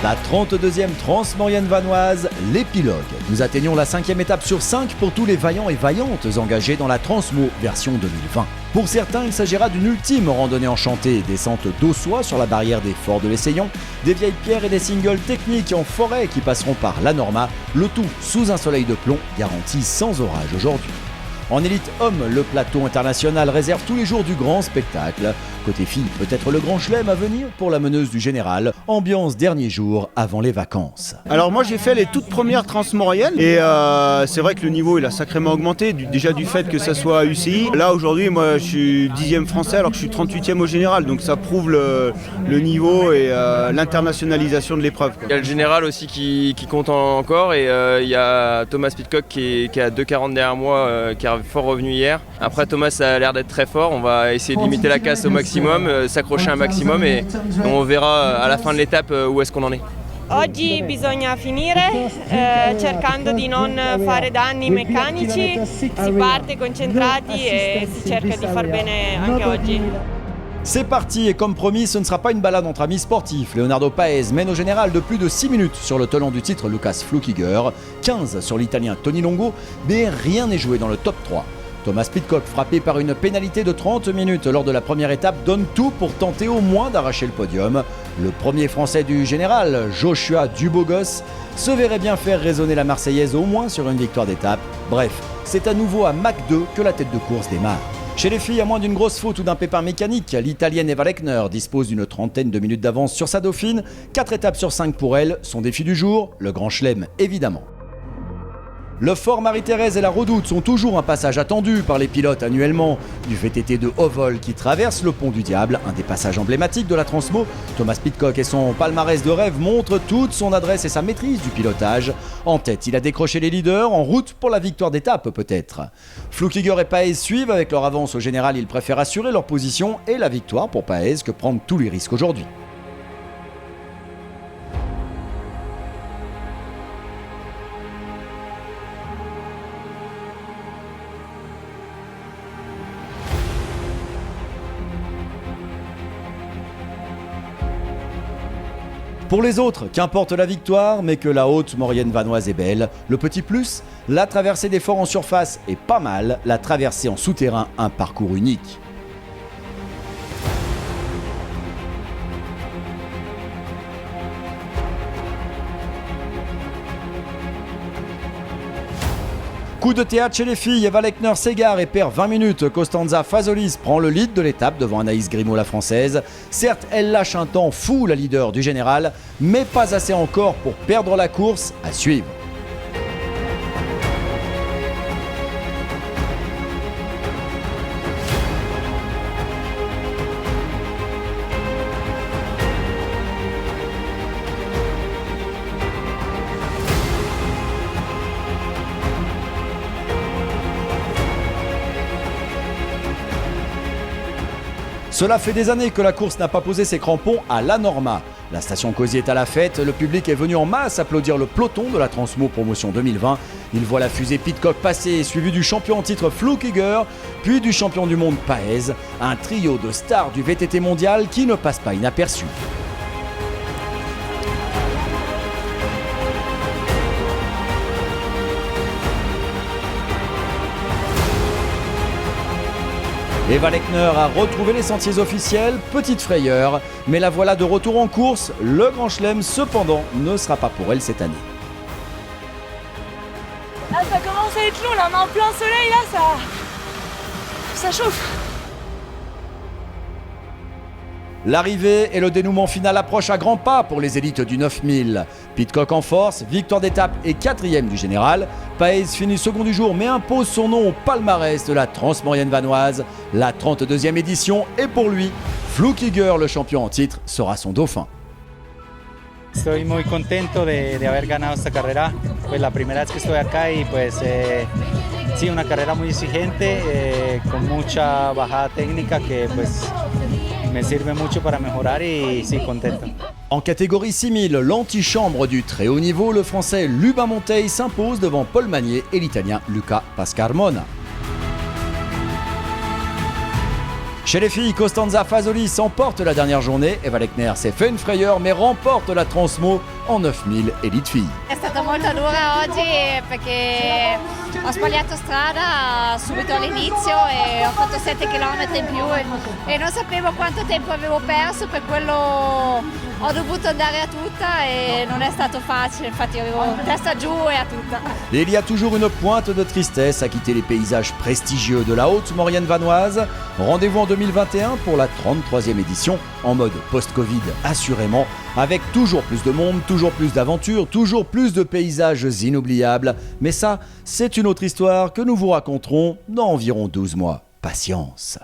La 32e Transmaurienne vanoise, l'épilogue. Nous atteignons la 5e étape sur 5 pour tous les vaillants et vaillantes engagés dans la Transmo version 2020. Pour certains, il s'agira d'une ultime randonnée enchantée, descente d'Ossois sur la barrière des Forts de l'Essayon, des vieilles pierres et des singles techniques en forêt qui passeront par la Norma, le tout sous un soleil de plomb garanti sans orage aujourd'hui. En élite homme, le plateau international réserve tous les jours du grand spectacle. Côté filles, peut-être le grand chelem à venir pour la meneuse du général. Ambiance dernier jour avant les vacances. Alors moi j'ai fait les toutes premières transmauriennes et c'est vrai que le niveau il a sacrément augmenté, déjà du fait que ça soit à UCI. Là aujourd'hui moi je suis 10e français alors que je suis 38e au général, donc ça prouve le niveau et l'internationalisation de l'épreuve. Il y a le général aussi qui compte encore et il y a Thomas Pidcock qui est à 2,40 derrière moi, qui a fort revenu hier. Après Thomas a l'air d'être très fort, on va essayer de limiter la casse au maximum, s'accrocher un maximum et on verra à la fin de l'étape où est-ce qu'on en est. Oggi bisogna finire cercando di non fare danni meccanici, si parte concentrati e si cerca di far bene anche oggi. C'est parti et comme promis, ce ne sera pas une balade entre amis sportifs. Leonardo Paes mène au général de plus de 6 minutes sur le tenant du titre Lukas Flukiger, 15 sur l'italien Tony Longo, mais rien n'est joué dans le top 3. Thomas Pidcock, frappé par une pénalité de 30 minutes lors de la première étape, donne tout pour tenter au moins d'arracher le podium. Le premier français du général, Joshua Dubogos, se verrait bien faire résonner la Marseillaise au moins sur une victoire d'étape. Bref, c'est à nouveau à Mach 2 que la tête de course démarre. Chez les filles, à moins d'une grosse faute ou d'un pépin mécanique, l'italienne Eva Lechner dispose d'une trentaine de minutes d'avance sur sa dauphine. 4 étapes sur 5 pour elle. Son défi du jour, le Grand Chelem évidemment. Le Fort Marie-Thérèse et la Redoute sont toujours un passage attendu par les pilotes annuellement. Du VTT de haut vol qui traverse le Pont du Diable, un des passages emblématiques de la Transmo, Thomas Pidcock et son palmarès de rêve montrent toute son adresse et sa maîtrise du pilotage. En tête, il a décroché les leaders, en route pour la victoire d'étape peut-être. Flukiger et Paes suivent avec leur avance au général, ils préfèrent assurer leur position et la victoire pour Paes que prendre tous les risques aujourd'hui. Pour les autres, qu'importe la victoire, mais que la haute maurienne vanoise est belle. Le petit plus, la traversée des forts en surface est pas mal, la traversée en souterrain, un parcours unique. Coup de théâtre chez les filles, Eva Lechner s'égare et perd 20 minutes. Costanza Fazolis prend le lead de l'étape devant Anaïs Grimaud la française. Certes, elle lâche un temps fou, la leader du général, mais pas assez encore pour perdre la course, à suivre. Cela fait des années que la course n'a pas posé ses crampons à la Norma. La station Cosy est à la fête, le public est venu en masse applaudir le peloton de la Transmo Promotion 2020. Il voit la fusée Pidcock passer, suivi du champion en titre Flukiger, puis du champion du monde Paes, un trio de stars du VTT mondial qui ne passe pas inaperçu. Eva Lechner a retrouvé les sentiers officiels, petite frayeur, mais la voilà de retour en course. Le Grand Chelem, cependant, ne sera pas pour elle cette année. Là, ça commence à être long, là, on est en plein soleil, là, ça chauffe. L'arrivée et le dénouement final approchent à grands pas pour les élites du 9000. Pidcock en force, victoire d'étape et 4e du général. Paes finit second du jour mais impose son nom au palmarès de la Transmaurienne vanoise. La 32e édition est pour lui. Flukiger, le champion en titre, sera son dauphin. Estoy muy contento de haber ganado esta carrera. Pues la primera vez que estoy acá y pues sí, una carrera muy exigente, con mucha bajada técnica que pues me sirve mucho para mejorar y sí, contento. En catégorie 6000, l'antichambre du très haut niveau, le français Lubin Monteil s'impose devant Paul Magnier et l'italien Luca Pascarmona. Chez les filles, Costanza Fasoli s'emporte la dernière journée. Eva Lechner s'est fait une frayeur mais remporte la Transmo en 9000 élite filles. È stata molto dura oggi perché ho sbagliato strada subito all'inizio e ho fatto 7 km in più e non sapevo quanto tempo avevo perso, per quello ho dovuto andare a tutta e non è stato facile, infatti avevo testa giù e a tutta. Et il y a toujours une pointe de tristesse à quitter les paysages prestigieux de la haute Maurienne vanoise. Rendez-vous en 2021 pour la 33e édition, en mode post-Covid assurément, avec toujours plus de monde, toujours plus d'aventures, toujours plus de paysages inoubliables. Mais ça, c'est une autre histoire que nous vous raconterons dans environ 12 mois. Patience.